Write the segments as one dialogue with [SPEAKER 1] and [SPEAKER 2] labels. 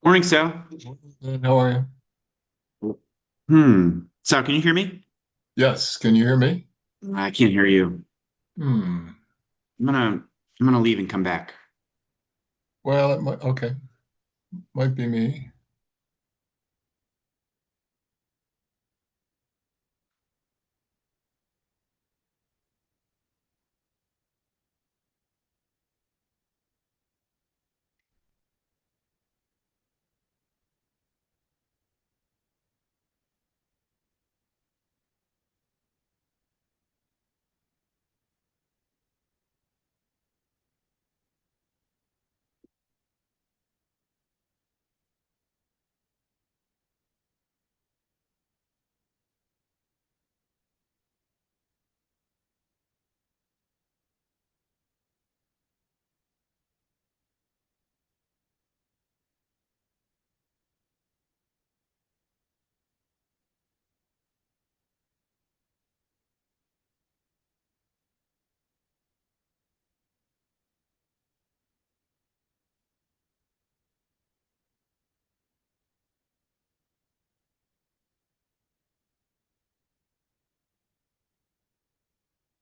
[SPEAKER 1] Morning, Sal.
[SPEAKER 2] How are you?
[SPEAKER 1] Sal, can you hear me?
[SPEAKER 2] Yes, can you hear me?
[SPEAKER 1] I can't hear you.
[SPEAKER 2] Hmm.
[SPEAKER 1] I'm gonna leave and come back.
[SPEAKER 2] Well, it might, okay, might be me.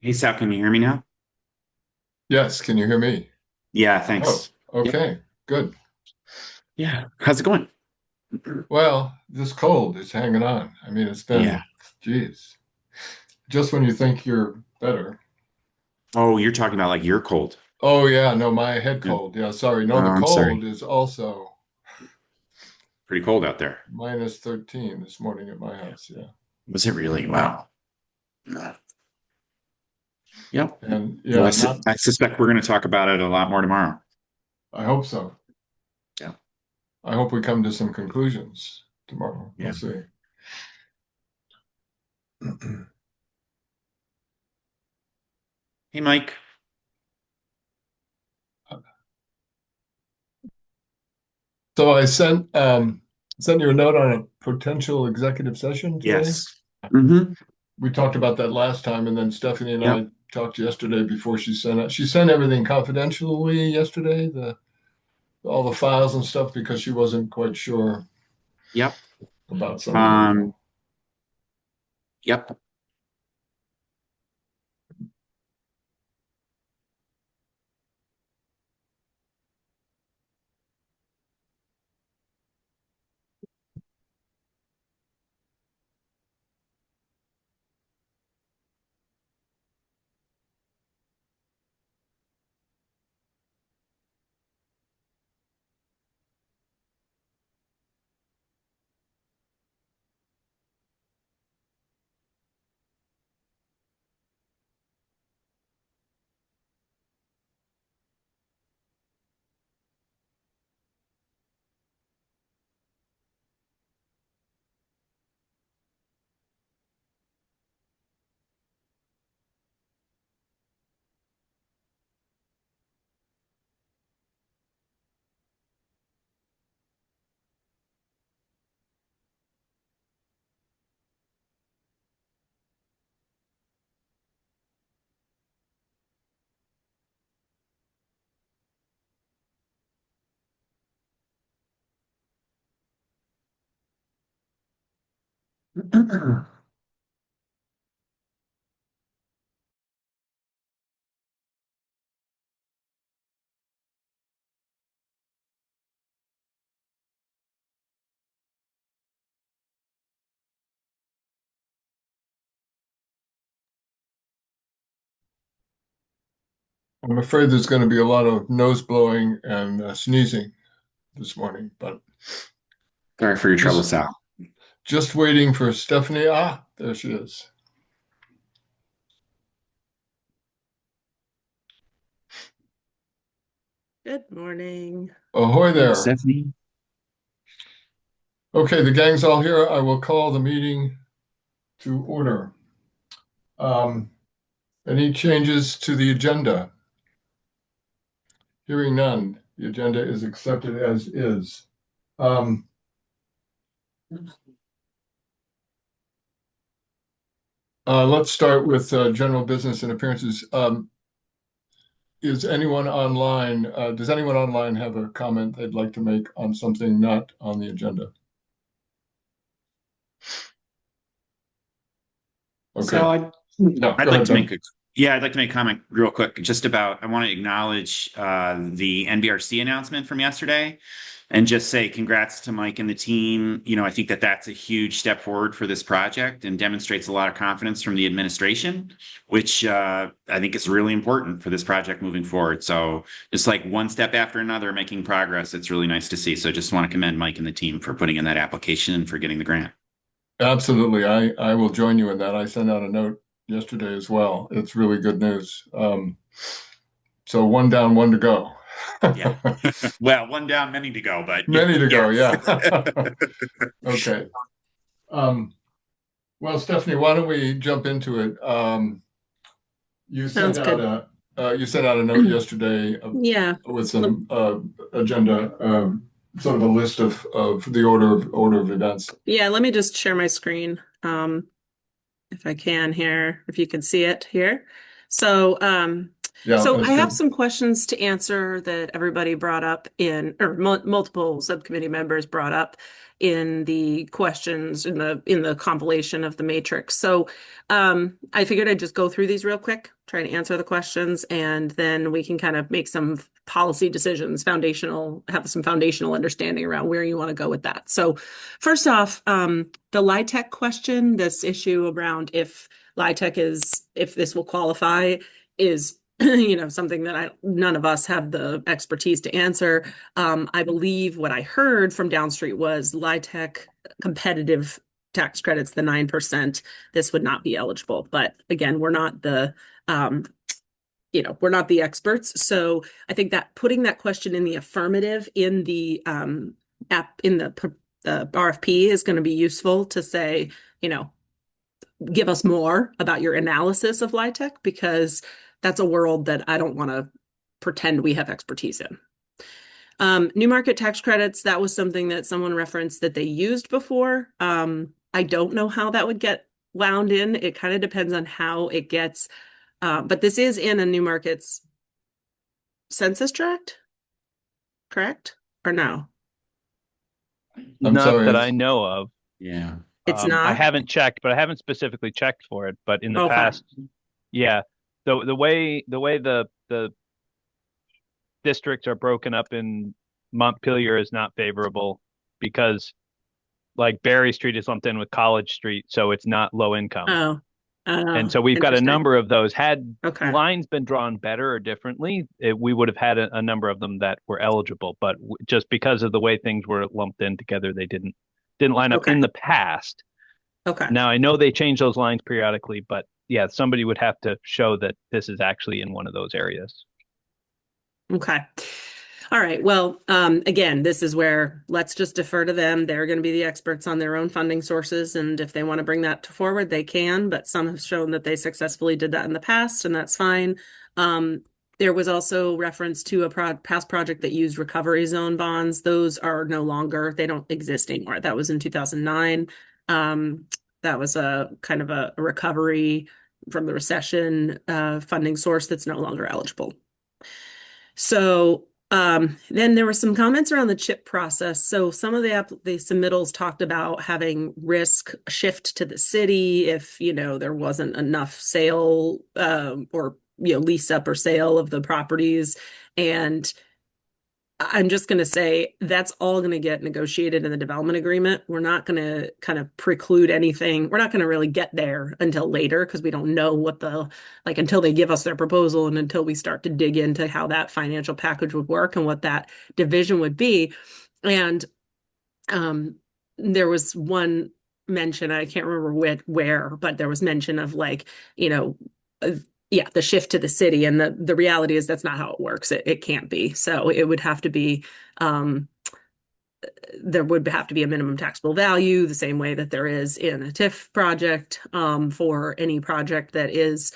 [SPEAKER 1] Hey, Sal, can you hear me now?
[SPEAKER 2] Yes, can you hear me?
[SPEAKER 1] Yeah,
[SPEAKER 2] Oh,
[SPEAKER 1] thanks. Yep.
[SPEAKER 2] okay, good.
[SPEAKER 1] Yeah. How's it going?
[SPEAKER 2] Well, this cold is hanging on. I mean, it's
[SPEAKER 1] Yeah.
[SPEAKER 2] been, geez, just when you think you're better.
[SPEAKER 1] Oh, you're talking about like your cold.
[SPEAKER 2] Oh, yeah, no, my head
[SPEAKER 1] Yeah.
[SPEAKER 2] cold. Yeah, sorry. No,
[SPEAKER 1] Oh,
[SPEAKER 2] the
[SPEAKER 1] I'm
[SPEAKER 2] cold
[SPEAKER 1] sorry.
[SPEAKER 2] is also
[SPEAKER 1] Pretty cold out there.
[SPEAKER 2] minus 13 this morning at my
[SPEAKER 1] Yeah.
[SPEAKER 2] house. Yeah.
[SPEAKER 1] Was it really? Wow. Yep.
[SPEAKER 2] And
[SPEAKER 1] Well,
[SPEAKER 2] yeah, not,
[SPEAKER 1] I suspect we're going to talk about it a lot more tomorrow.
[SPEAKER 2] I hope so.
[SPEAKER 1] Yeah.
[SPEAKER 2] I hope we come to some conclusions tomorrow. We'll
[SPEAKER 1] Yeah.
[SPEAKER 2] see.
[SPEAKER 1] Hey, Mike.
[SPEAKER 2] So I sent you a note on a potential executive session today.
[SPEAKER 1] Yes. Mm-hmm.
[SPEAKER 2] We talked about that last time, and then Stephanie and
[SPEAKER 1] Yep.
[SPEAKER 2] I talked yesterday before she sent it. She sent everything confidentially yesterday, the all the files and stuff because she wasn't quite sure
[SPEAKER 1] Yep.
[SPEAKER 2] about some of the
[SPEAKER 1] Um,
[SPEAKER 2] info.
[SPEAKER 1] yep.
[SPEAKER 2] I'm afraid there's going to be a lot of nose blowing and sneezing this morning, but
[SPEAKER 1] Sorry for your trouble,
[SPEAKER 2] just
[SPEAKER 1] Sal.
[SPEAKER 2] just waiting for Stephanie. Ah, there she is.
[SPEAKER 3] Good morning.
[SPEAKER 2] Ahoy
[SPEAKER 1] Morning,
[SPEAKER 2] there.
[SPEAKER 1] Stephanie.
[SPEAKER 2] Okay, the gang's all here. I will call the meeting to order. Um, any changes to the agenda? Hearing none, the agenda is accepted as is. Um, let's start with general business and appearances. is anyone online? Does anyone online have a comment they'd like to make on something not on the agenda? Okay.
[SPEAKER 1] So
[SPEAKER 2] No,
[SPEAKER 1] I'd
[SPEAKER 2] go
[SPEAKER 1] like
[SPEAKER 2] ahead,
[SPEAKER 1] to
[SPEAKER 2] Ben.
[SPEAKER 1] make I'd like to make a comment real quick, just about, I want to acknowledge the NBRC announcement from yesterday and just say congrats to Mike and the team. I think that that's a huge step forward for this project and demonstrates a lot of confidence from the administration, which I think is really important for this project moving forward. So just like one step after another, making progress, it's really nice to see. So just want to commend Mike and the team for putting in that application and for getting the grant.
[SPEAKER 2] Absolutely. I will join you in that. I sent out a note yesterday as well. It's really good news. So one down, one to go.
[SPEAKER 1] Yeah. Well, one down, many to go, but
[SPEAKER 2] Many to go,
[SPEAKER 1] yes.
[SPEAKER 2] yeah. Okay. Well, Stephanie, why don't we jump into it? You sent
[SPEAKER 3] Sounds good.
[SPEAKER 2] out you sent out a note yesterday
[SPEAKER 3] Yeah.
[SPEAKER 2] with some agenda, sort of a list of the order of events.
[SPEAKER 3] Yeah, let me just share my screen. If I can here, if you can see it here. So,
[SPEAKER 2] Yeah,
[SPEAKER 3] so
[SPEAKER 2] that's
[SPEAKER 3] I have
[SPEAKER 2] good.
[SPEAKER 3] some questions to answer that everybody brought up or multiple subcommittee members brought up in the questions in the compilation of the matrix. So, I figured I'd just go through these real quick, try to answer the questions, and then we can kind of make some policy decisions, have some foundational understanding around where you want to go with that. So, first off, the LIHTC question, this issue around if this will qualify is something that none of us have the expertise to answer. I believe what I heard from Downstreet was LIHTC competitive tax credits, the 9%, this would not be eligible. But again, we're not the experts. So I think that putting that question in the affirmative in the RFP is going to be useful to say, give us more about your analysis of LIHTC, because that's a world that I don't want to pretend we have expertise in. New market tax credits, that was something that someone referenced that they used before. I don't know how that would get wound in. It kind of depends on how it gets, but this is in a new markets census tract, correct? Or no?
[SPEAKER 2] I'm
[SPEAKER 4] Not
[SPEAKER 2] sorry.
[SPEAKER 4] that I know of.
[SPEAKER 1] Yeah.
[SPEAKER 3] It's
[SPEAKER 4] I
[SPEAKER 3] not?
[SPEAKER 4] haven't checked, but I haven't specifically checked for it. But in the
[SPEAKER 3] Okay.
[SPEAKER 4] past, yeah. The way the districts are broken up in Montpelier is not favorable because like Berry Street is lumped in with College Street, so it's not low income.
[SPEAKER 3] Oh,
[SPEAKER 4] And so we've got a
[SPEAKER 3] interesting.
[SPEAKER 4] number of those. Had
[SPEAKER 3] Okay.
[SPEAKER 4] lines been drawn better or differently, we would have had a number of them that were eligible. But just because of the way things were lumped in together, they didn't line up
[SPEAKER 3] Okay.
[SPEAKER 4] in the past.
[SPEAKER 3] Okay.
[SPEAKER 4] Now I know they change those lines periodically, but yeah, somebody would have to show that this is actually in one of those areas.
[SPEAKER 3] Okay. All right. Well, again, this is where let's just defer to them. They're going to be the experts on their own funding sources. And if they want to bring that forward, they can. But some have shown that they successfully did that in the past, and that's fine. There was also reference to a past project that used recovery zone bonds. Those are no longer, they don't exist anymore. That was in 2009. That was a kind of a recovery from the recession funding source that's no longer eligible. So then there were some comments around the CHIP process. So some of the submittals talked about having risk shift to the city if, there wasn't enough sale or, lease up or sale of the properties. And I'm just going to say that's all going to get negotiated in the development agreement. We're not going to kind of preclude anything. We're not going to really get there until later because we don't know what until they give us their proposal and until we start to dig into how that financial package would work and what that division would be. And there was one mention, I can't remember where, but there was mention of the shift to the city. And the reality is that's not how it works. It can't be. So it would have to be, there would have to be a minimum taxable value, the same way that there is in a TIF project, for any project that is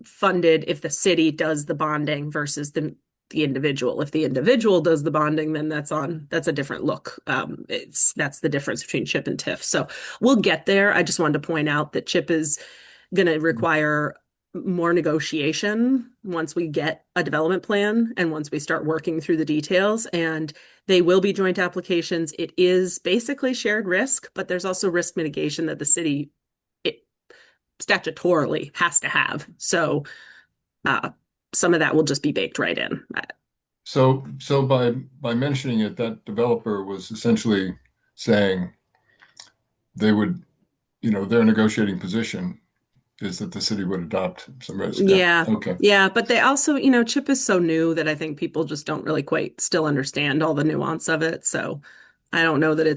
[SPEAKER 3] funded if the city does the bonding versus the individual. If the individual does the bonding, then that's a different look. That's the difference between CHIP and TIF. So we'll get there. I just wanted to point out that CHIP is going to require more negotiation once we get a development plan and once we start working through the details. And they will be joint applications. It is basically shared risk, but there's also risk mitigation that the city statutorily has to have. So some of that will just be baked right in.
[SPEAKER 2] So by mentioning it, that developer was essentially saying they would, their negotiating position is that the city would adopt some risk.
[SPEAKER 3] Yeah.
[SPEAKER 2] Okay.
[SPEAKER 3] Yeah. But they also, CHIP is so new that I think people just don't really quite still understand all the nuance of it. So I don't know that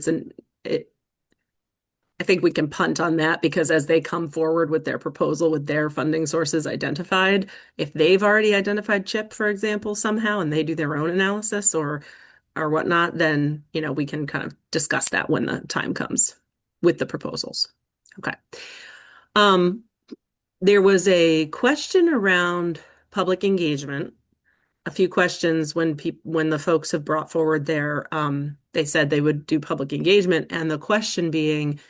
[SPEAKER 3] I think we can punt on that because as they come forward with their proposal with their funding sources identified, if they've already identified CHIP, for example, somehow, and they do their own analysis or whatnot, then, we can kind of discuss that when the time comes with the proposals. Okay. There was a question around public engagement. A few questions when the folks have brought forward they said they would do public engagement, and the question being,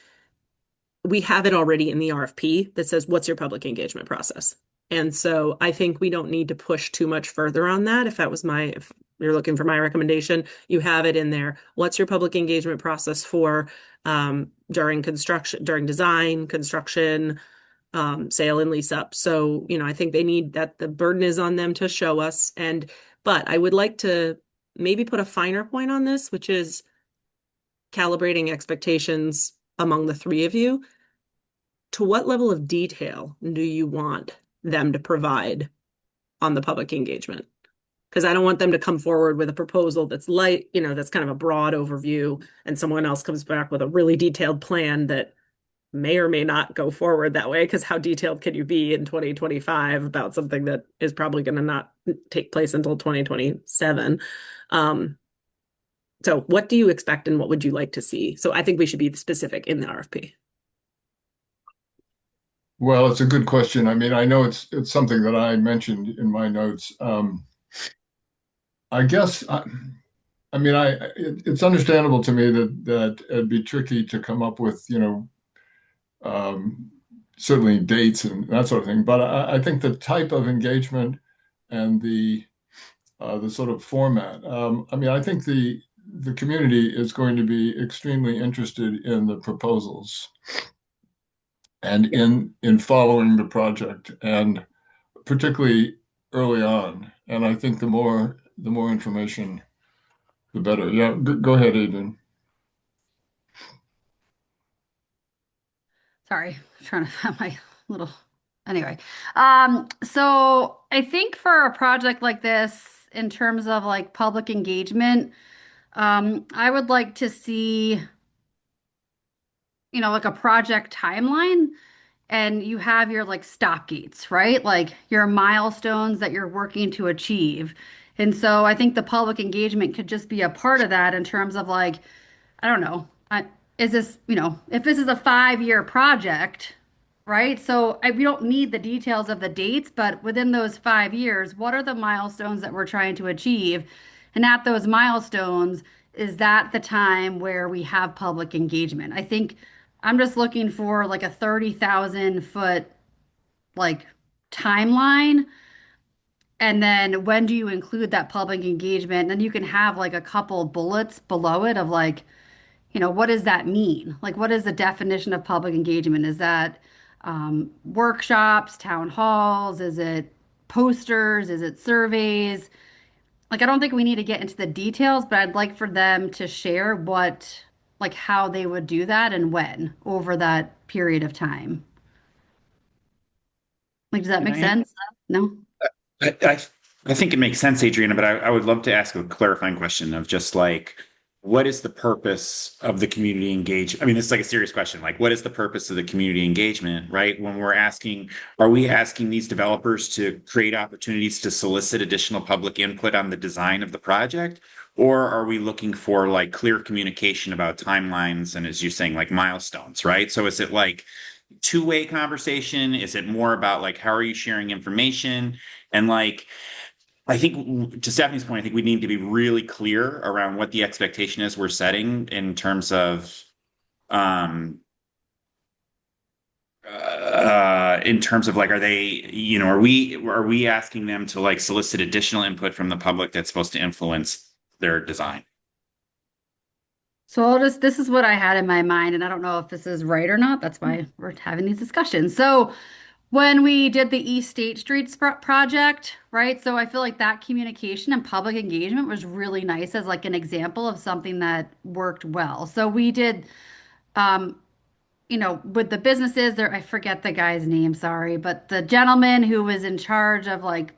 [SPEAKER 3] we have it already in the RFP that says, what's your public engagement process? And so I think we don't need to push too much further on that. If you're looking for my recommendation, you have it in there. What's your public engagement process for during design, construction, sale and lease up? So, I think they need that. The burden is on them to show us. But I would like to maybe put a finer point on this, which is calibrating expectations among the three of you. To what level of detail do you want them to provide on the public engagement? Because I don't want them to come forward with a proposal that's light, that's kind of a broad overview, and someone else comes back with a really detailed plan that may or may not go forward that way. Because how detailed can you be in 2025 about something that is probably going to not take place until 2027? So what do you expect and what would you like to see? So I think we should be specific in the RFP.
[SPEAKER 2] Well, it's a good question. I mean, I know it's something that I mentioned in my notes. I guess, it's understandable to me that it'd be tricky to come up with, certainly dates and that sort of thing. But I think the type of engagement and the sort of format. I think the community is going to be extremely interested in the proposals and in following the project, and particularly early on. And I think the more information, the better. Yeah, go ahead, Adrian.
[SPEAKER 5] Sorry, I'm trying to find my little. Anyway, so I think for a project like this, in terms of like public engagement, I would like to see, like a project timeline, and you have your like stop gates, right? Like your milestones that you're working to achieve. And so I think the public engagement could just be a part of that in terms of like, I don't know, is this, if this is a 5-year project, right? So we don't need the details of the dates, but within those 5 years, what are the milestones that we're trying to achieve? And at those milestones, is that the time where we have public engagement? I think I'm just looking for like a 30,000 foot like timeline. And then when do you include that public engagement? And then you can have like a couple bullets below it of like, what does that mean? Like, what is the definition of public engagement? Is that workshops, town halls? Is it posters? Is it surveys? Like, I don't think we need to get into the details, but I'd like for them to share like how they would do that and when over that period of time. Like, does that make sense? No?
[SPEAKER 1] I think it makes sense, Adriana, but I would love to ask a clarifying question of just like, what is the purpose of the community engagement? I mean, this is like a serious question. Like, what is the purpose of the community engagement, right? When are we asking these developers to create opportunities to solicit additional public input on the design of the project? Or are we looking for like clear communication about timelines and, as you're saying, like milestones, right? So is it like two-way conversation? Is it more about like, how are you sharing information? And like, I think to Stephanie's point, I think we need to be really clear around what the expectation is we're setting in terms of In terms of like, are they, are we asking them to like solicit additional input from the public that's supposed to influence their design?
[SPEAKER 5] So this is what I had in my mind, and I don't know if this is right or not. That's why we're having these discussions. So when we did the East State Street project, right? So I feel like that communication and public engagement was really nice as like an example of something that worked well. So we did, um, with the businesses there, I forget the guy's name, sorry, but the gentleman who was in charge of like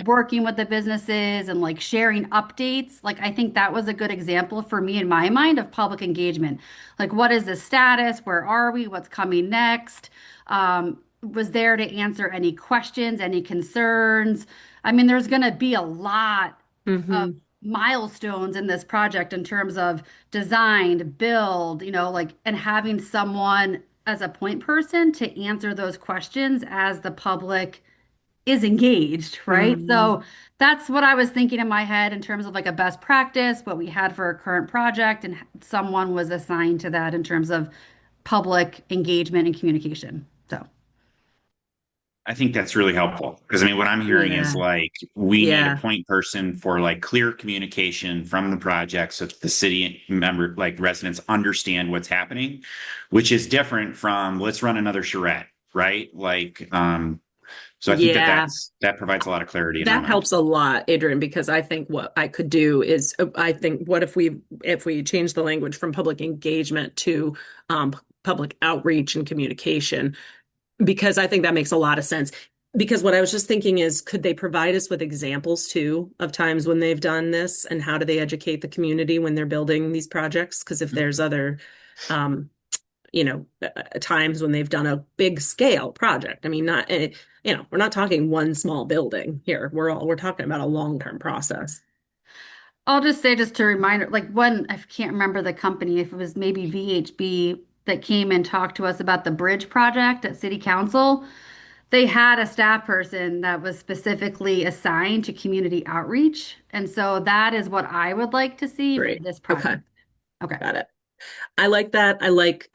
[SPEAKER 5] working with the businesses and like sharing updates, like I think that was a good example for me in my mind of public engagement. Like, what is the status? Where are we? What's coming next? Was there to answer any questions, any concerns? I mean, there's going to be a lot of
[SPEAKER 3] Hmm.
[SPEAKER 5] milestones in this project in terms of design, build, like, and having someone as a point person to answer those questions as the public is engaged, right?
[SPEAKER 3] Hmm.
[SPEAKER 5] So that's what I was thinking in my head in terms of like a best practice, what we had for our current project, and someone was assigned to that in terms of public engagement and communication. So,
[SPEAKER 1] I think that's really helpful because I mean, what I'm hearing is
[SPEAKER 3] Yeah.
[SPEAKER 1] like we need a
[SPEAKER 3] Yeah.
[SPEAKER 1] point person for like clear communication from the project so that the city member, like residents, understand what's happening, which is different from let's run another charrette, right? Like, so I think that
[SPEAKER 3] Yeah.
[SPEAKER 1] that provides a lot of clarity in my
[SPEAKER 3] That
[SPEAKER 1] mind.
[SPEAKER 3] helps a lot, Adrian, because I think what I could do is I think what if we change the language from public engagement to public outreach and communication, because I think that makes a lot of sense. Because what I was just thinking is, could they provide us with examples too of times when they've done this and how do they educate the community when they're building these projects? Because if there's other um, times when they've done a big scale project. I mean, not, we're not talking one small building here. We're talking about a long-term process.
[SPEAKER 5] I'll just say, just to remind, like when I can't remember the company, if it was maybe VHB that came and talked to us about the bridge project at City Council, they had a staff person that was specifically assigned to community outreach. And so that is what I would like to see for
[SPEAKER 3] Great.
[SPEAKER 5] this
[SPEAKER 3] Okay.
[SPEAKER 5] project. Okay.
[SPEAKER 3] Got it. I like that. I like,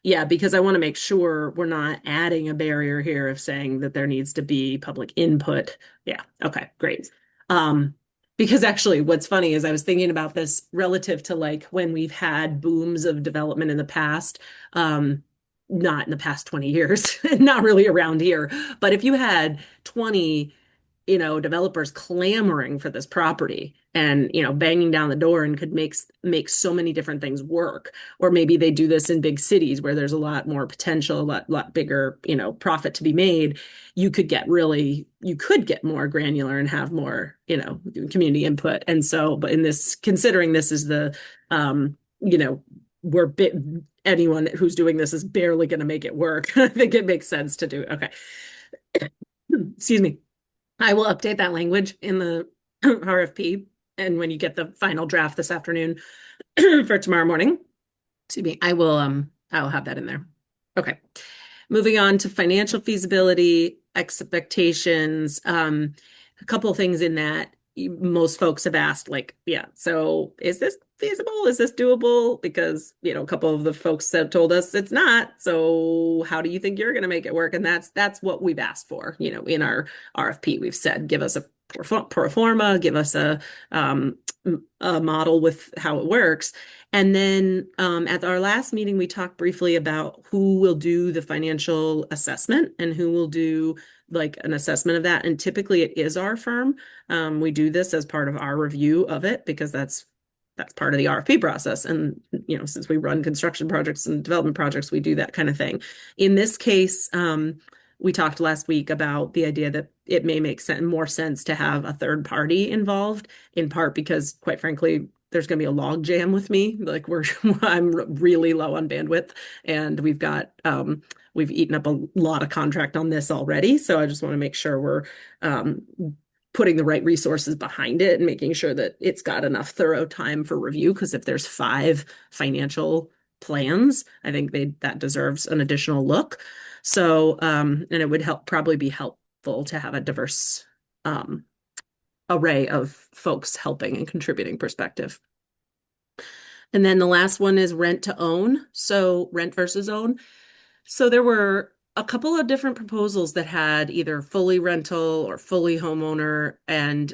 [SPEAKER 3] yeah, because I want to make sure we're not adding a barrier here of saying that there needs to be public input. Yeah. Okay. Great. Um, because actually, what's funny is I was thinking about this relative to like when we've had booms of development in the past, not in the past 20 years, not really around here, but if you had 20 developers clamoring for this property and, banging down the door and could make so many different things work. Or maybe they do this in big cities where there's a lot more potential, a lot bigger, profit to be made. You could get more granular and have more, community input. And so, but considering this is the, you know, we're bit, anyone who's doing this is barely going to make it work. I think it makes sense to do it. Okay. Excuse me. I will update that language in the RFP. And when you get the final draft this afternoon for tomorrow morning, excuse me, I will have that in there. Okay. Moving on to financial feasibility expectations. A couple of things in that most folks have asked, like, yeah, so is this feasible? Is this doable? Because, a couple of the folks have told us it's not. So how do you think you're going to make it work? And that's what we've asked for, in our RFP. We've said, give us a pro forma, give us a model with how it works. And then at our last meeting, we talked briefly about who will do the financial assessment and who will do like an assessment of that. And typically it is our firm. We do this as part of our review of it because that's part of the RFP process. And, since we run construction projects and development projects, we do that kind of thing. In this case, we talked last week about the idea that it may make more sense to have a third party involved, in part because, quite frankly, there's going to be a log jam with me. Like I'm really low on bandwidth, and we've eaten up a lot of contract on this already. So I just want to make sure we're putting the right resources behind it and making sure that it's got enough thorough time for review. Because if there's 5 financial plans, I think that deserves an additional look. So, and it would probably be helpful to have a diverse array of folks helping and contributing perspective. And then the last one is rent to own. So rent versus own. So there were a couple of different proposals that had either fully rental or fully homeowner, and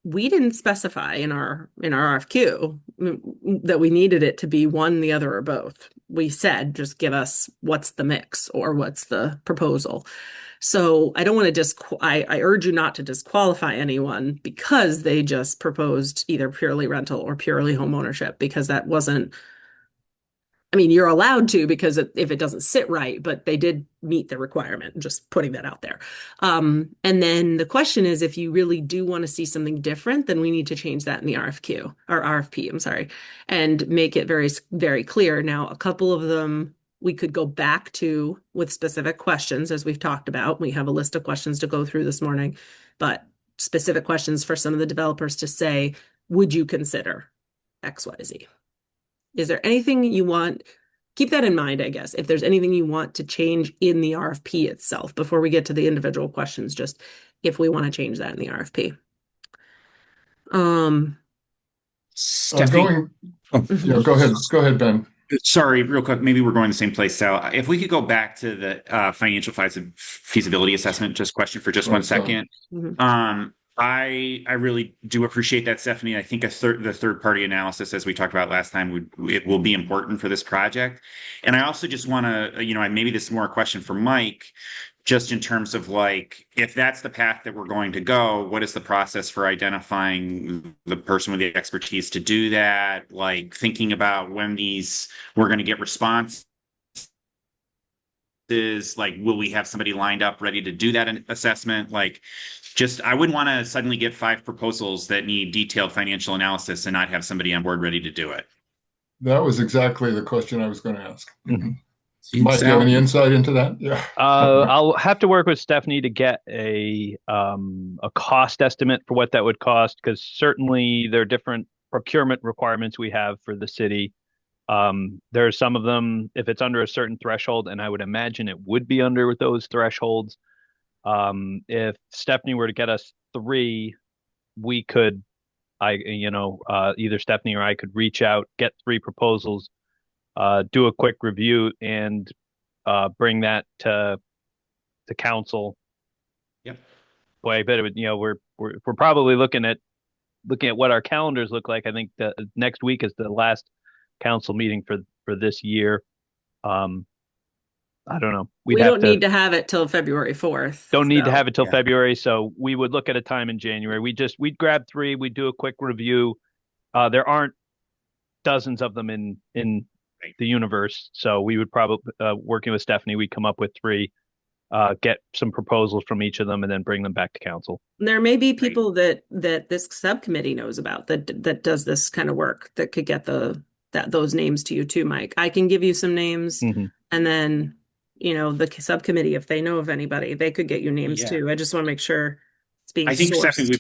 [SPEAKER 3] we didn't specify in our RFQ that we needed it to be one, the other, or both. We said just give us what's the mix or what's the proposal. So I don't want to I urge you not to disqualify anyone because they just proposed either purely rental or purely home ownership, because that wasn't, I mean, you're allowed to because if it doesn't sit right, but they did meet the requirement, just putting that out there. And then the question is, if you really do want to see something different, then we need to change that in the RFQ or RFP, I'm sorry, and make it very, very clear. Now, a couple of them we could go back to with specific questions, as we've talked about. We have a list of questions to go through this morning, but specific questions for some of the developers to say, would you consider XYZ? Is there anything you want? Keep that in mind, I guess, if there's anything you want to change in the RFP itself before we get to the individual questions, just if we want to change that in the RFP.
[SPEAKER 1] Stephanie?
[SPEAKER 2] Go ahead, Ben.
[SPEAKER 1] Sorry, real quick. Maybe we're going the same place, Sal. If we could go back to the financial feasibility assessment, just question for just 1 second. I really do appreciate that, Stephanie. I think the third party analysis, as we talked about last time, it will be important for this project. And I also just want to, maybe this is more a question for Mike, just in terms of like, if that's the path that we're going to go, what is the process for identifying the person with the expertise to do that? Like thinking about when we're going to get responses, like, will we have somebody lined up ready to do that assessment? Like, I wouldn't want to suddenly get 5 proposals that need detailed financial analysis and not have somebody on board ready to do it.
[SPEAKER 2] That was exactly the question I was going to ask. Mike, do you have any insight into that? Yeah.
[SPEAKER 4] I'll have to work with Stephanie to get a cost estimate for what that would cost, because certainly there are different procurement requirements we have for the city. There are some of them, if it's under a certain threshold, and I would imagine it would be under those thresholds. If Stephanie were to get us 3, we could, either Stephanie or I could reach out, get 3 proposals, do a quick review, and bring that to council.
[SPEAKER 1] Yep.
[SPEAKER 4] Boy, but it would, we're probably looking at what our calendars look like. I think the next week is the last council meeting for this year. I don't know.
[SPEAKER 3] We don't need to have it till February 4th.
[SPEAKER 4] Don't need to have it till February. So we would look at a time in January. We'd grab 3. We'd do a quick review. There aren't dozens of them in the universe. So we would probably, working with Stephanie, we'd come up with 3, get some proposals from each of them, and then bring them back to council.
[SPEAKER 3] There may be people that this subcommittee knows about that does this kind of work that could get those names to you too, Mike. I can give you some names, and then the subcommittee, if they know of anybody, they could get you names too. I just want to make sure it's being.
[SPEAKER 1] I think
[SPEAKER 3] sourced.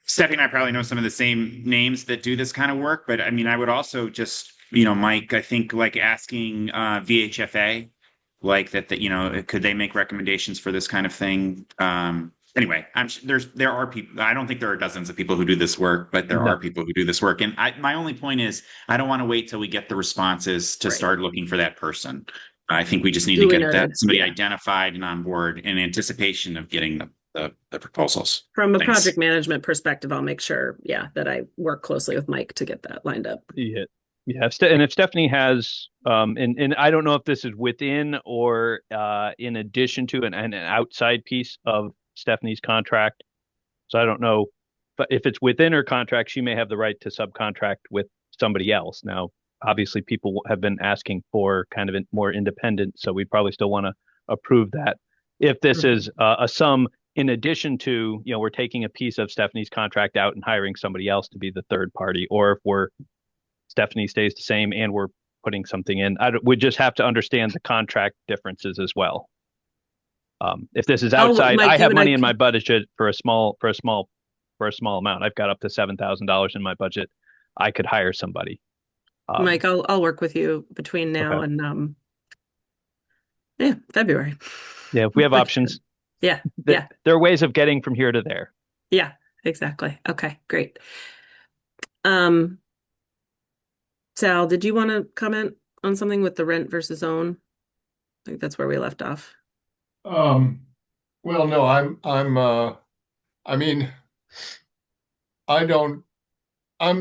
[SPEAKER 1] Stephanie and I probably know some of the same names that do this kind of work, but I mean, I would also just, Mike, I think like asking VHFA, like that, could they make recommendations for this kind of thing? Anyway, there are people. I don't think there are dozens of people who do this work, but there are people who do this work. And my only point is, I don't want to wait till we get the responses to start looking for that person. I think we just need to get somebody identified and on board in anticipation of getting the proposals.
[SPEAKER 3] From a project management perspective, I'll make sure, that I work closely with Mike to get that lined up.
[SPEAKER 4] Yeah. And if Stephanie has, and I don't know if this is within or in addition to an outside piece of Stephanie's contract. So I don't know, but if it's within her contract, she may have the right to subcontract with somebody else. Now, obviously, people have been asking for kind of more independent, so we probably still want to approve that. If this is a sum in addition to, we're taking a piece of Stephanie's contract out and hiring somebody else to be the third party, or if Stephanie stays the same and we're putting something in, we just have to understand the contract differences as well. If this is outside, Mike, I have money in my budget for a small amount. I've got up to $7,000 in my budget. I could hire somebody.
[SPEAKER 3] Mike, I'll work with you between now and February.
[SPEAKER 4] Yeah, if we have options.
[SPEAKER 3] Yeah.
[SPEAKER 4] There are ways of getting from here to there.
[SPEAKER 3] Yeah, exactly. Okay, great. Sal, did you want to comment on something with the rent versus own? I think that's where we left off.
[SPEAKER 2] Well, no, I mean, I'm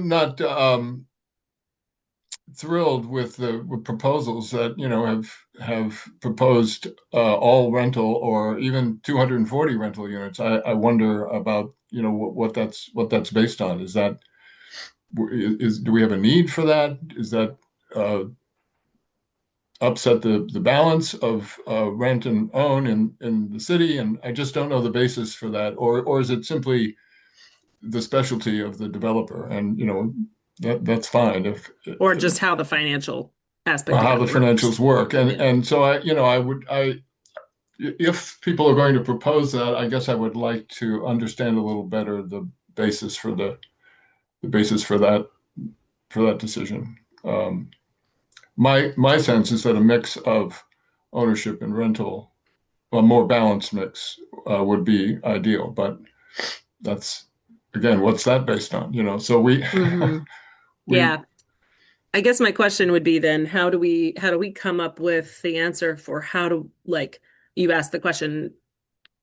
[SPEAKER 2] not thrilled with the proposals that, have proposed all rental or even 240 rental units. I wonder about, what that's based on. Do we have a need for that? Is that upset the balance of rent and own in the city? And I just don't know the basis for that. Or is it simply the specialty of the developer? And, that's fine if
[SPEAKER 3] Or just how the financial aspect of
[SPEAKER 2] how
[SPEAKER 3] it
[SPEAKER 2] the
[SPEAKER 3] works.
[SPEAKER 2] financials work. And
[SPEAKER 3] Yeah.
[SPEAKER 2] and so if people are going to propose that, I guess I would like to understand a little better the basis for that decision. My sense is that a mix of ownership and rental, a more balanced mix, would be ideal. But that's, again, what's that based on? So
[SPEAKER 3] Mhm.
[SPEAKER 2] we
[SPEAKER 3] Yeah. I guess my question would be then, how do we come up with the answer for you asked the question,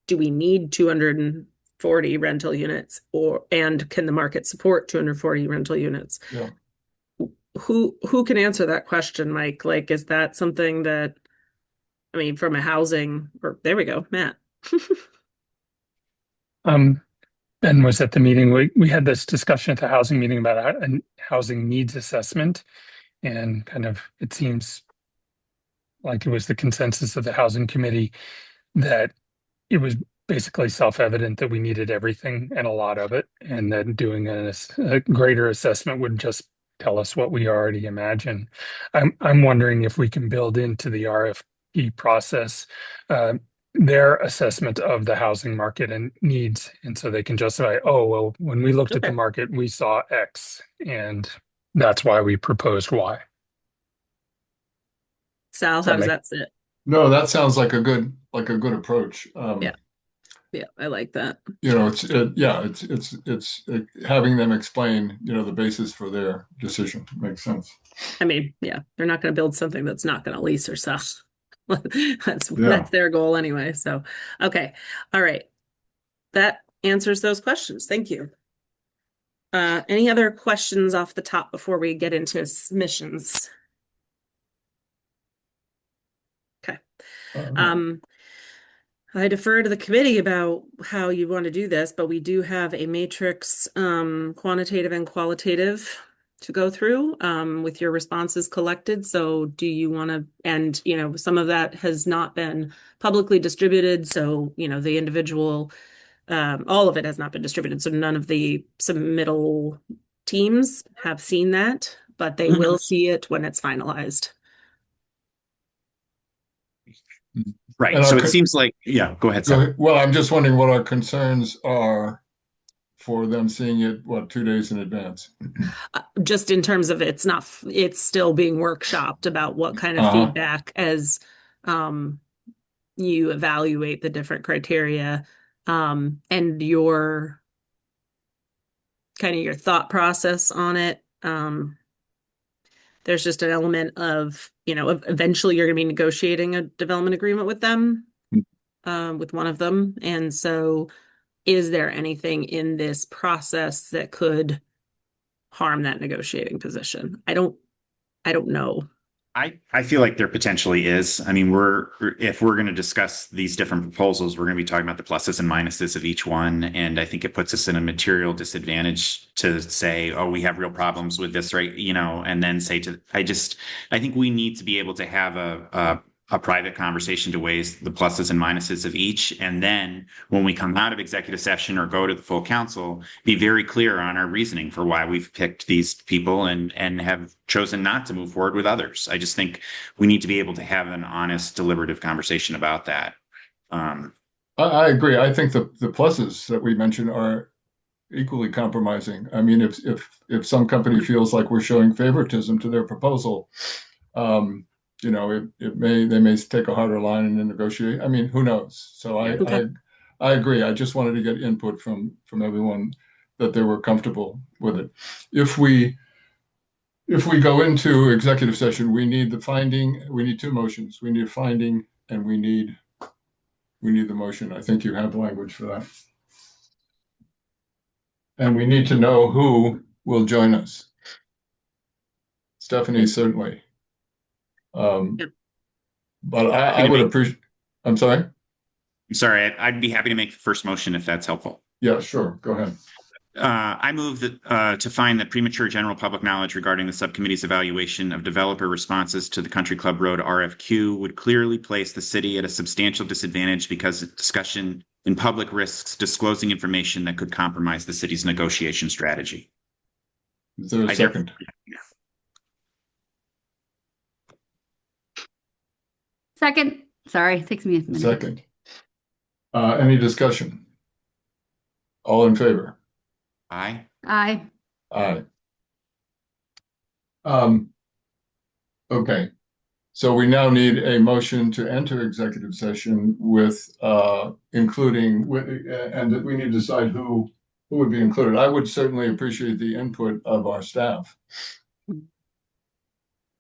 [SPEAKER 3] do we need 240 rental units, and can the market support 240 rental units?
[SPEAKER 2] yeah.
[SPEAKER 3] Who can answer that question, Mike? Like, is that something that, I mean, from a housing, or there we go, Matt.
[SPEAKER 6] Ben was at the meeting. We had this discussion at the housing meeting about a housing needs assessment, and kind of it seems like it was the consensus of the housing committee that it was basically self-evident that we needed everything and a lot of it, and that doing a greater assessment would just tell us what we already imagine. I'm wondering if we can build into the RFP process their assessment of the housing market and needs, and so they can justify, oh, well, when we looked at the
[SPEAKER 3] Okay.
[SPEAKER 6] market, we saw X, and that's why we proposed Y.
[SPEAKER 3] Sal,
[SPEAKER 6] Does
[SPEAKER 3] how
[SPEAKER 6] that
[SPEAKER 3] does
[SPEAKER 6] make
[SPEAKER 3] that sit?
[SPEAKER 2] No, that sounds like a good approach.
[SPEAKER 3] Yeah. Yeah, I like that.
[SPEAKER 2] It's having them explain, the basis for their decision. Makes sense.
[SPEAKER 3] I mean, yeah, they're not going to build something that's not going to lease or sell. That's
[SPEAKER 2] Yeah.
[SPEAKER 3] their goal anyway. So, okay. All right. That answers those questions. Thank you. Any other questions off the top before we get into submissions? Okay. I defer to the committee about how you want to do this, but we do have a matrix, quantitative and qualitative, to go through with your responses collected. So do you want to, and some of that has not been publicly distributed. So, the individual, all of it has not been distributed. So none of the submittal teams have seen that, but they will see it when it's finalized.
[SPEAKER 1] Right.
[SPEAKER 2] And
[SPEAKER 1] So it seems like, yeah, go ahead, Sal.
[SPEAKER 2] Well, I'm just wondering what our concerns are for them seeing it, 2 days in advance.
[SPEAKER 3] Just in terms of it's still being workshopped about what kind of feedback as you evaluate the different criteria, and your thought process on it. There's just an element of, eventually you're going to be negotiating a development agreement with them, with one of them. And so is there anything in this process that could harm that negotiating position? I don't know.
[SPEAKER 1] I feel like there potentially is. I mean, if we're going to discuss these different proposals, we're going to be talking about the pluses and minuses of each one. And I think it puts us in a material disadvantage to say, oh, we have real problems with this, right? And then say I think we need to be able to have a private conversation to weigh the pluses and minuses of each. And then when we come out of executive session or go to the full council, be very clear on our reasoning for why we've picked these people and have chosen not to move forward with others. I just think we need to be able to have an honest, deliberative conversation about that.
[SPEAKER 2] I agree. I think the pluses that we mentioned are equally compromising. I mean, if some company feels like we're showing favoritism to their proposal, they may take a harder line and then negotiate. I mean, who knows? So
[SPEAKER 3] Okay.
[SPEAKER 2] I agree. I just wanted to get input from everyone that they were comfortable with it. If if we go into executive session, we need the finding, we need two motions. We need a finding and we need the motion. I think you have language for that. And we need to know who will join us. Stephanie, certainly.
[SPEAKER 3] Yep.
[SPEAKER 2] But I would appreciate, I'm sorry?
[SPEAKER 1] I'm sorry, I'd be happy to make the first motion if that's helpful.
[SPEAKER 2] Yeah, sure. Go ahead.
[SPEAKER 1] I move that to find that premature general public knowledge regarding the subcommittee's evaluation of developer responses to the Country Club Road RFQ would clearly place the city at a substantial disadvantage because discussion in public risks disclosing information that could compromise the city's negotiation strategy.
[SPEAKER 2] Is there a second?
[SPEAKER 5] Second. Sorry, it takes me a minute.
[SPEAKER 2] Second. Any discussion? All in favor?
[SPEAKER 1] Aye.
[SPEAKER 5] Aye.
[SPEAKER 2] Aye. Okay. So we now need a motion to enter executive session with including and that we need to decide who would be included. I would certainly appreciate the input of our staff.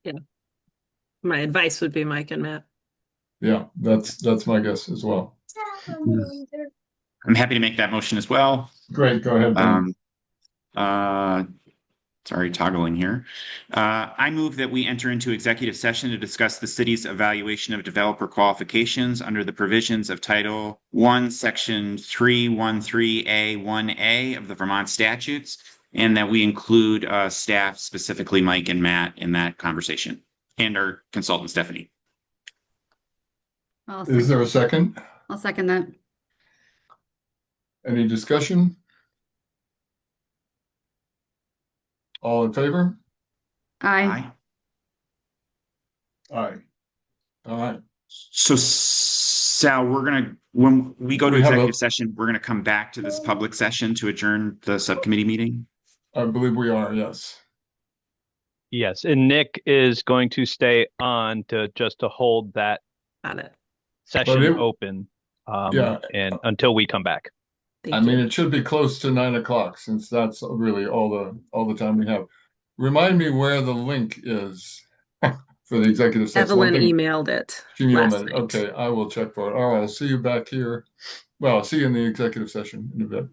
[SPEAKER 3] Yeah. My advice would be Mike and Matt.
[SPEAKER 2] Yeah, that's my guess as well.
[SPEAKER 1] I'm happy to make that motion as well.
[SPEAKER 2] Great, go ahead, Ben.
[SPEAKER 1] Sorry, toggling here. I move that we enter into executive session to discuss the city's evaluation of developer qualifications under the provisions of Title I, Section 313A1A of the Vermont statutes, and that we include staff, specifically Mike and Matt, in that conversation, and our consultant, Stephanie.
[SPEAKER 2] Is there a second?
[SPEAKER 5] I'll second that.
[SPEAKER 2] Any discussion? All in favor?
[SPEAKER 5] Aye.
[SPEAKER 2] Aye. All right.
[SPEAKER 1] So, Sal, when we go to executive session, we're gonna come back to this public session to adjourn the subcommittee meeting?
[SPEAKER 2] I believe we are, yes.
[SPEAKER 4] Yes, and Nick is going to stay on to hold that
[SPEAKER 3] Got it.
[SPEAKER 4] session open
[SPEAKER 2] yeah.
[SPEAKER 4] and until we come back.
[SPEAKER 3] Thank
[SPEAKER 2] I
[SPEAKER 3] you.
[SPEAKER 2] mean, it should be close to 9 o'clock since that's really all the time we have. Remind me where the link is for the executive session.
[SPEAKER 3] Evelyn emailed it.
[SPEAKER 2] She emailed it.
[SPEAKER 3] Night.
[SPEAKER 2] Okay, I will check for it. All right, I'll see you back here. Well, I'll see you in the executive session in a bit.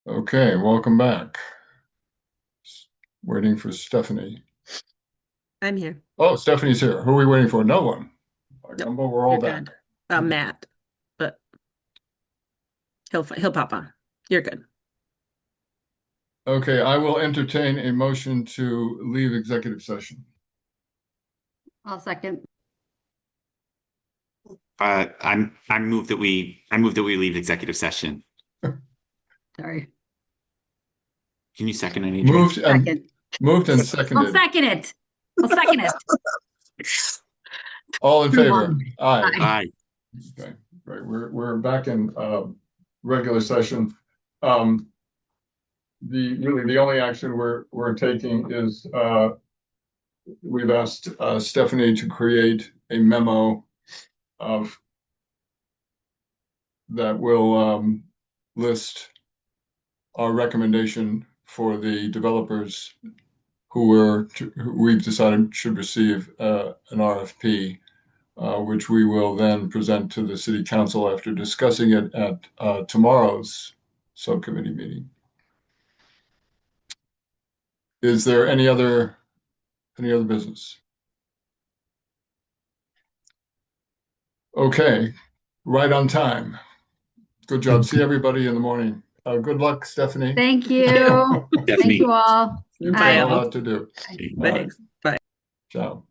[SPEAKER 2] Okay, welcome back. Waiting for Stephanie.
[SPEAKER 3] I'm here.
[SPEAKER 2] Oh, Stephanie's here. Who are we waiting for? No one. Gumbo, we're all
[SPEAKER 3] You're
[SPEAKER 2] back.
[SPEAKER 3] good. Matt, but he'll pop on. You're good.
[SPEAKER 2] Okay, I will entertain a motion to leave executive session.
[SPEAKER 5] I'll second.
[SPEAKER 1] I move that we leave executive session.
[SPEAKER 5] Sorry.
[SPEAKER 1] Can you second any?
[SPEAKER 2] Moved and
[SPEAKER 5] Second.
[SPEAKER 2] I'll
[SPEAKER 5] second it. I'll second it.
[SPEAKER 2] All in favor? Aye.
[SPEAKER 1] Aye.
[SPEAKER 2] Okay, right. We're back in regular session. The only action we're taking is we've asked Stephanie to create a memo that will list our recommendation for the developers who we've decided should receive an RFP, which we will then present to the city council after discussing it at tomorrow's subcommittee meeting. Is there any other business? Okay, right on time. Good job. See everybody in the morning. Good luck, Stephanie.
[SPEAKER 5] Thank you. Thank you all.
[SPEAKER 2] You've got
[SPEAKER 3] Bye,
[SPEAKER 2] a
[SPEAKER 3] all.
[SPEAKER 2] lot to do.
[SPEAKER 3] Thanks. Bye.
[SPEAKER 2] Ciao.